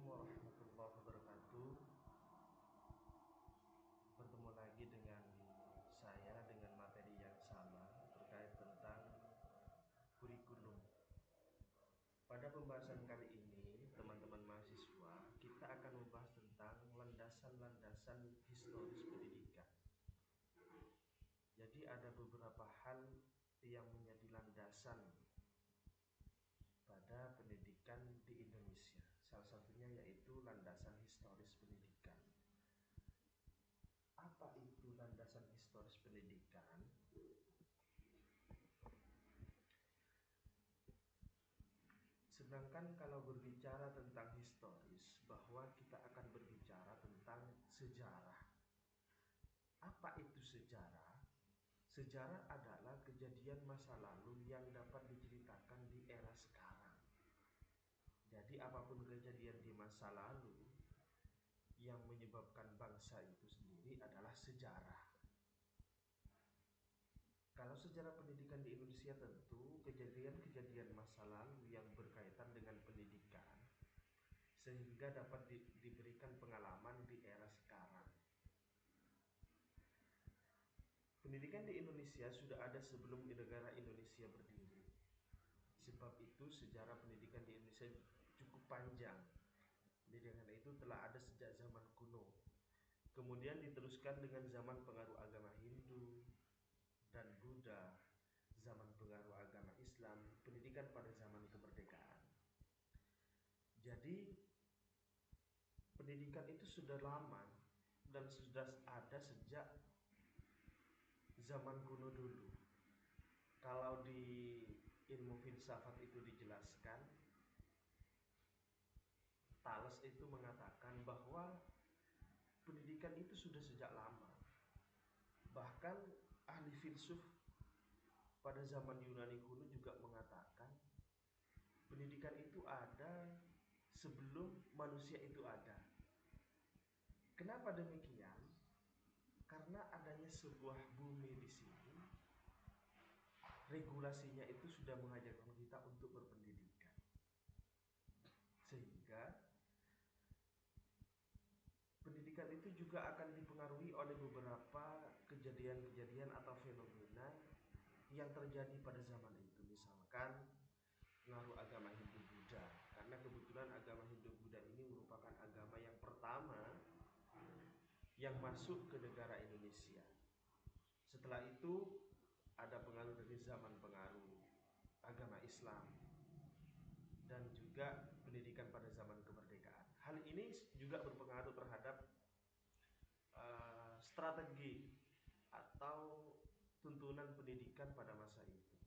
Assalamualaikum warahmatullahi wabarakatuh. Bertemu lagi dengan saya dengan materi yang sama terkait tentang kurikulum. Pada pembahasan kali ini, teman-teman mahasiswa, kita akan membahas tentang landasan-landasan historis pendidikan. Jadi ada beberapa hal yang menjadi landasan pada pendidikan di Indonesia. Salah satunya yaitu landasan historis pendidikan. Apa itu landasan historis pendidikan? Sedangkan kalau berbicara tentang historis, bahwa kita akan berbicara tentang sejarah. Apa itu sejarah? Sejarah adalah kejadian masa lalu yang dapat diceritakan di era sekarang. Jadi apapun kejadian di masa lalu yang menyebabkan bangsa itu sendiri adalah sejarah. Kalau sejarah pendidikan di Indonesia tentu kejadian-kejadian masa lalu yang berkaitan dengan pendidikan sehingga dapat diberikan pengalaman di era sekarang. Pendidikan di Indonesia sudah ada sebelum negara Indonesia berdiri. Sebab itu sejarah pendidikan di Indonesia cukup panjang. Pendidikan itu telah ada sejak zaman kuno. Kemudian diteruskan dengan zaman pengaruh agama Hindu dan Buddha, zaman pengaruh agama Islam, pendidikan pada zaman kemerdekaan. Jadi pendidikan itu sudah lama dan sudah ada sejak zaman kuno dulu. Kalau di ilmu filsafat itu dijelaskan, Thales itu mengatakan bahwa pendidikan itu sudah sejak lama. Bahkan ahli filsuf pada zaman Yunani kuno juga mengatakan pendidikan itu ada sebelum manusia itu ada. Kenapa demikian? Karena adanya sebuah bumi di sini, regulasinya itu sudah mengajarkan kita untuk berpendidikan. Sehingga pendidikan itu juga akan dipengaruhi oleh beberapa kejadian-kejadian atau fenomena yang terjadi pada zaman itu. Misalkan pengaruh agama Hindu-Buddha, karena kebetulan agama Hindu-Buddha ini merupakan agama yang pertama yang masuk ke negara Indonesia. Setelah itu ada pengaruh dari zaman pengaruh agama Islam dan juga pendidikan pada zaman kemerdekaan. Hal ini juga berpengaruh terhadap strategi atau tuntunan pendidikan pada masa itu.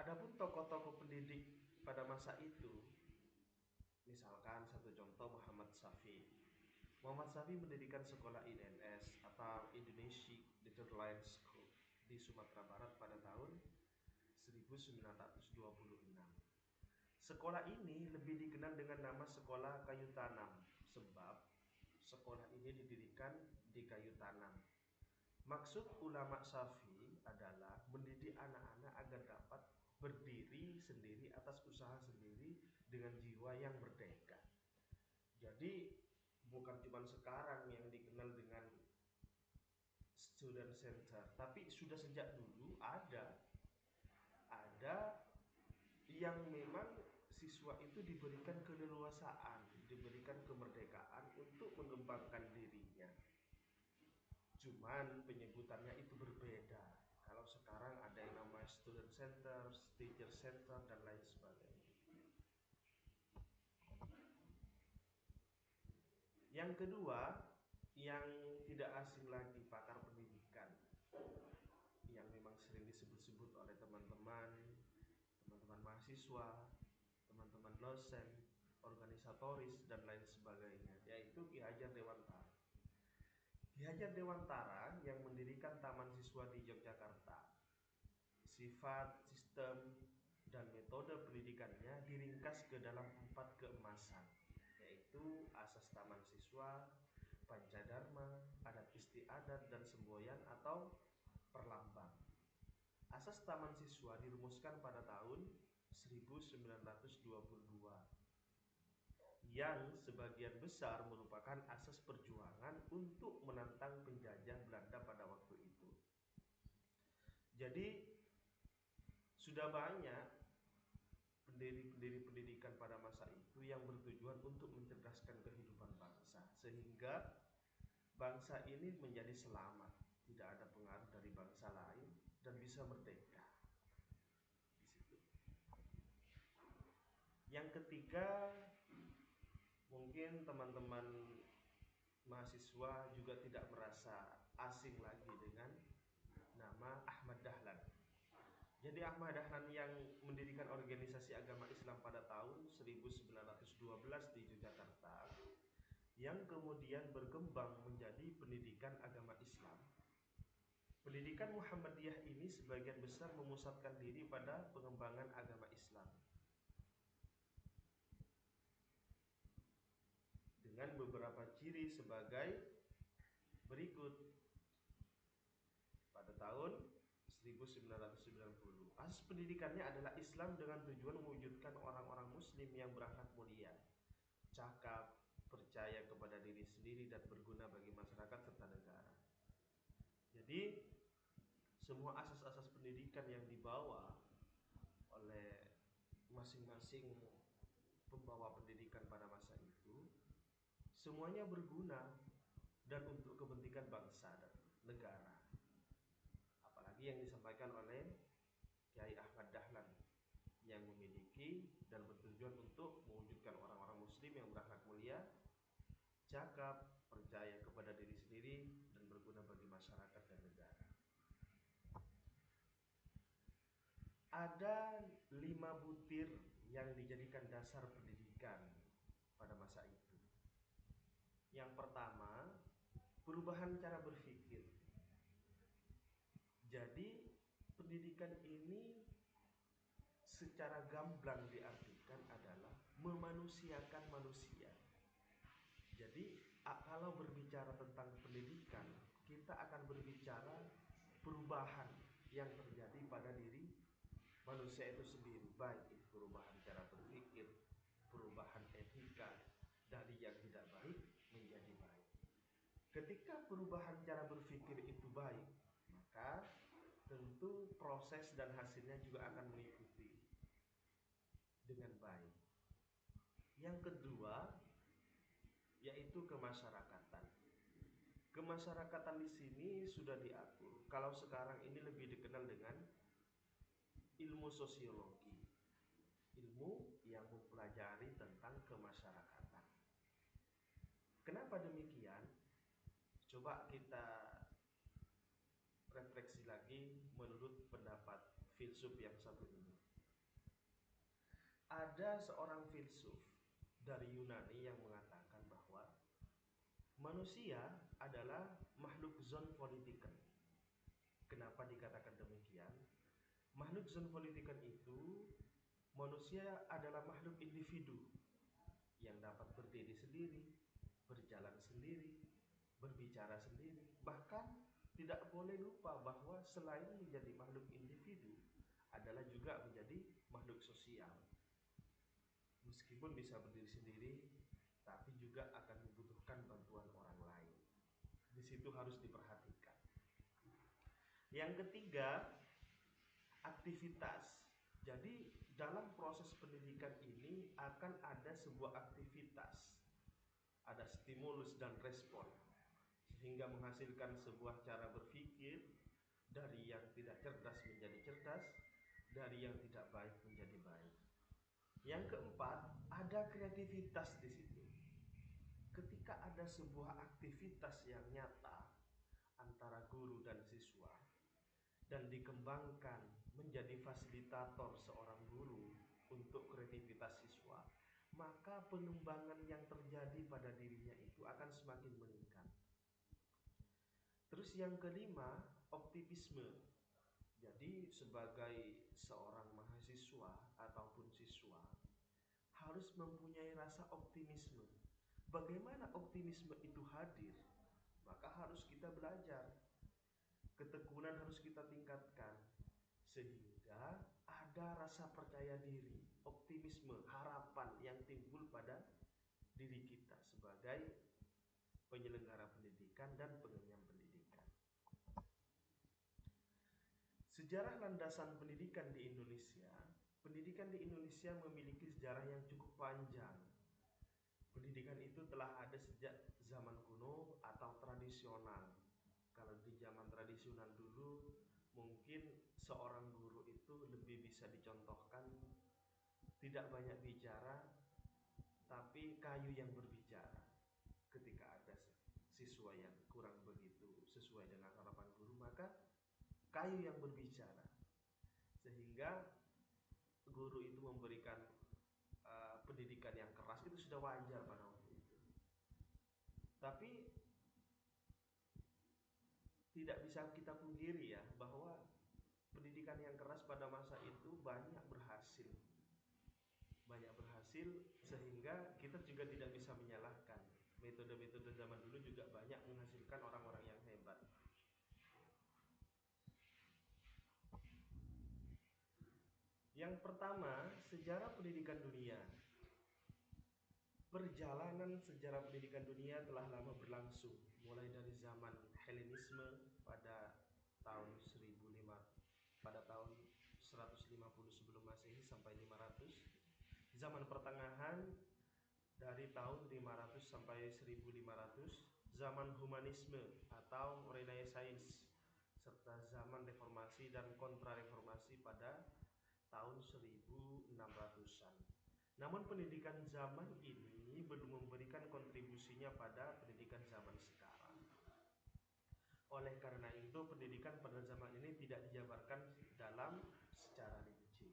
Adapun tokoh-tokoh pendidik pada masa itu, misalkan satu contoh Muhammad Syafi'i. Muhammad Syafi'i mendirikan sekolah INS atau Indonesian Netherlands School di Sumatera Barat pada tahun 1926. Sekolah ini lebih dikenal dengan nama Sekolah Kayu Tanam sebab sekolah ini didirikan di kayu tanam. Maksud ulama Syafi'i adalah mendidik anak-anak agar dapat berdiri sendiri atas usaha sendiri dengan jiwa yang merdeka. Jadi bukan cuma sekarang yang dikenal dengan student center, tapi sudah sejak dulu ada yang memang siswa itu diberikan keleluasaan, diberikan kemerdekaan untuk mengembangkan dirinya. Cuman penyebutannya itu berbeda. Kalau sekarang ada yang namanya student center, teacher center, dan lain sebagainya. Yang kedua, yang tidak asing lagi, pakar pendidikan yang memang sering disebut-sebut oleh teman-teman mahasiswa, teman-teman dosen, organisatoris, dan lain sebagainya, yaitu Ki Hajar Dewantara. Ki Hajar Dewantara yang mendirikan Taman Siswa di Yogyakarta. Sifat, sistem, dan metode pendidikannya diringkas ke dalam 4 keemasan, yaitu asas taman siswa, pancadharma, adat istiadat, dan semboyan atau perlambang. Asas taman siswa dirumuskan pada tahun 1922, yang sebagian besar merupakan asas perjuangan untuk menantang penjajah Belanda pada waktu itu. Jadi sudah banyak pendiri-pendiri pendidikan pada masa itu yang bertujuan untuk mencerdaskan kehidupan bangsa, sehingga bangsa ini menjadi selamat, tidak ada pengaruh dari bangsa lain, dan bisa merdeka. Di situ. Yang ketiga, mungkin teman-teman mahasiswa juga tidak merasa asing lagi dengan nama Ahmad Dahlan. Jadi Ahmad Dahlan yang mendirikan organisasi agama Islam pada tahun 1912 di Yogyakarta, yang kemudian berkembang menjadi pendidikan agama Islam. Pendidikan Muhammadiyah ini sebagian besar memusatkan diri pada pengembangan agama Islam dengan beberapa ciri sebagai berikut. Pada tahun 1990, asas pendidikannya adalah Islam dengan tujuan mewujudkan orang-orang muslim yang berakhlak mulia, cakap, percaya kepada diri sendiri, dan berguna bagi masyarakat serta negara. Jadi semua asas-asas pendidikan yang dibawa oleh masing-masing pembawa pendidikan pada masa itu semuanya berguna dan untuk kepentingan bangsa dan negara. Apalagi yang disampaikan oleh Kiai Ahmad Dahlan yang memiliki dan bertujuan untuk mewujudkan orang-orang muslim yang berakhlak mulia, cakap, percaya kepada diri sendiri, dan berguna bagi masyarakat dan negara. Ada 5 butir yang dijadikan dasar pendidikan pada masa itu. Yang pertama, perubahan cara berpikir. Jadi pendidikan ini secara gamblang diartikan adalah memanusiakan manusia. Jadi kalau berbicara tentang pendidikan, kita akan berbicara perubahan yang terjadi pada diri manusia itu sendiri, baik itu perubahan cara berpikir, perubahan etika dari yang tidak baik menjadi baik. Ketika perubahan cara berpikir itu baik, maka tentu proses dan hasilnya juga akan mengikuti dengan baik. Yang kedua, yaitu kemasyarakatan. Kemasyarakatan di sini sudah diatur. Kalau sekarang ini lebih dikenal dengan ilmu sosiologi, ilmu yang mempelajari tentang kemasyarakatan. Kenapa demikian? Coba kita refleksi lagi menurut pendapat filsuf yang satu ini. Ada seorang filsuf dari Yunani yang mengatakan bahwa manusia adalah makhluk zoonpolitiken. Kenapa dikatakan demikian? Makhluk zoonpolitiken itu, manusia adalah makhluk individu yang dapat berdiri sendiri, berjalan sendiri, berbicara sendiri. Bahkan tidak boleh lupa bahwa selain menjadi makhluk individu, adalah juga menjadi makhluk sosial. Meskipun bisa berdiri sendiri, tapi juga akan membutuhkan bantuan orang lain. Di situ harus diperhatikan. Yang ketiga, aktivitas. Jadi dalam proses pendidikan ini akan ada sebuah aktivitas, ada stimulus dan respon, sehingga menghasilkan sebuah cara berpikir dari yang tidak cerdas menjadi cerdas, dari yang tidak baik menjadi baik. Yang keempat, ada kreativitas di situ. Ketika ada sebuah aktivitas yang nyata antara guru dan siswa dan dikembangkan menjadi fasilitator seorang guru untuk kreativitas siswa, maka pengembangan yang terjadi pada dirinya itu akan semakin meningkat. Terus yang kelima, optimisme. Jadi sebagai seorang mahasiswa ataupun siswa harus mempunyai rasa optimisme. Bagaimana optimisme itu hadir? Maka harus kita belajar. Ketekunan harus kita tingkatkan sehingga ada ada rasa percaya diri, optimisme, harapan yang timbul pada diri kita sebagai penyelenggara pendidikan dan pengenyam pendidikan. Sejarah landasan pendidikan di Indonesia. Pendidikan di Indonesia memiliki sejarah yang cukup panjang. Pendidikan itu telah ada sejak zaman kuno atau tradisional. Kalau di zaman tradisional dulu, mungkin seorang guru itu lebih bisa dicontohkan tidak banyak bicara, tapi kayu yang berbicara. Ketika ada siswa yang kurang begitu sesuai dengan harapan guru, maka kayu yang berbicara, sehingga guru itu memberikan pendidikan yang keras itu sudah wajar pada waktu itu. Tapi tidak bisa kita pungkiri ya bahwa pendidikan yang keras pada masa itu banyak berhasil sehingga kita juga tidak bisa menyalahkan. Metode-metode zaman dulu juga banyak menghasilkan orang-orang yang hebat. Yang pertama, sejarah pendidikan dunia. Perjalanan sejarah pendidikan dunia telah lama berlangsung, mulai dari zaman Helenisme pada tahun 150 sebelum Masehi sampai 500, zaman pertengahan dari tahun 500 sampai 1500, zaman humanisme atau Renaissance, serta zaman reformasi dan kontrareformasi pada tahun 1600-an. Namun pendidikan zaman ini belum memberikan kontribusinya pada pendidikan zaman sekarang. Oleh karena itu, pendidikan pada zaman ini tidak dijabarkan dalam secara rinci.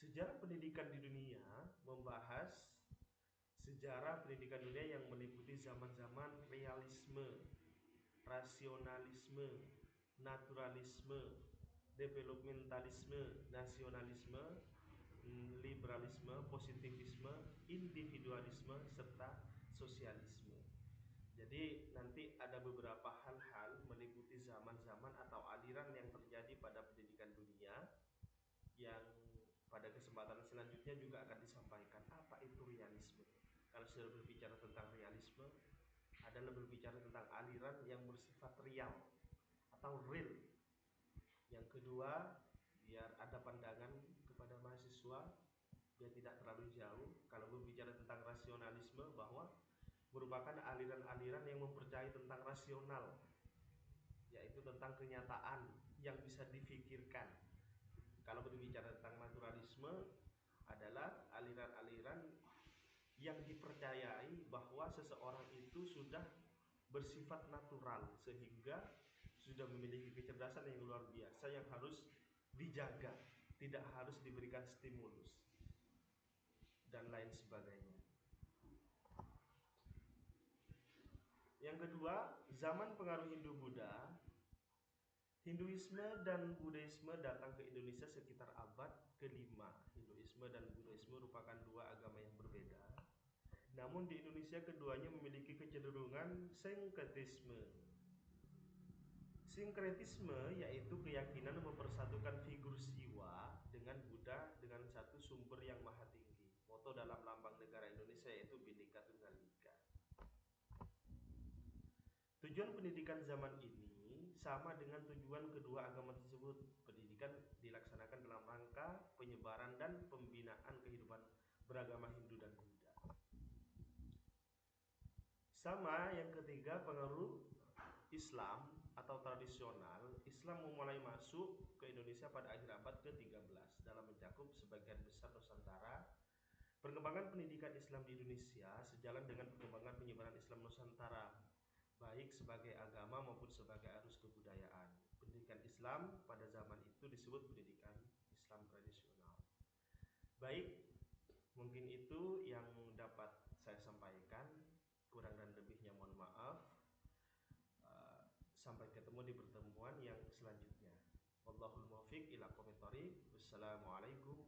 Sejarah pendidikan di dunia membahas sejarah pendidikan dunia yang meliputi zaman-zaman realisme, rasionalisme, naturalisme, developmentalisme, nasionalisme, liberalisme, positivisme, individualisme, serta sosialisme. Jadi nanti ada beberapa hal-hal meliputi zaman-zaman atau aliran yang terjadi pada pendidikan dunia yang pada kesempatan selanjutnya juga akan disampaikan apa itu realisme. Kalau sudah berbicara tentang realisme, adalah berbicara tentang aliran yang bersifat real atau real. Yang kedua, biar ada pandangan kepada mahasiswa biar tidak terlalu jauh. Kalau berbicara tentang rasionalisme, bahwa merupakan aliran-aliran yang mempercayai tentang rasional, yaitu tentang kenyataan yang bisa difikirkan. Kalau berbicara tentang naturalisme, adalah aliran-aliran yang dipercayai bahwa seseorang itu sudah bersifat natural, sehingga sudah memiliki kecerdasan yang luar biasa yang harus dijaga, tidak harus diberikan stimulus dan lain sebagainya. Yang kedua, zaman pengaruh Hindu-Buddha. Hinduisme dan Buddhisme datang ke Indonesia sekitar abad ke-5. Hinduisme dan Buddhisme merupakan dua agama yang berbeda. Namun di Indonesia keduanya memiliki kecenderungan sinkretisme. Sinkretisme yaitu keyakinan mempersatukan figur Siwa dengan Buddha dengan satu sumber yang maha tinggi. Moto dalam lambang negara Indonesia yaitu Bhinneka Tunggal Ika. Tujuan pendidikan zaman ini sama dengan tujuan kedua agama tersebut. Pendidikan dilaksanakan dalam rangka penyebaran dan pembinaan kehidupan beragama Hindu dan Buddha. Sama yang ketiga, pengaruh Islam atau tradisional. Islam memulai masuk ke Indonesia pada akhir abad ke-13 dalam mencakup sebagian besar Nusantara. Perkembangan pendidikan Islam di Indonesia sejalan dengan perkembangan penyebaran Islam Nusantara, baik sebagai agama maupun sebagai arus kebudayaan. Pendidikan Islam pada zaman itu disebut pendidikan Islam tradisional. Baik, mungkin itu yang dapat saya sampaikan. Kurang dan lebihnya mohon maaf. Sampai ketemu di pertemuan yang selanjutnya. Wallahul muwaffiq ila aqwamit thoriq. Wassalamualaikum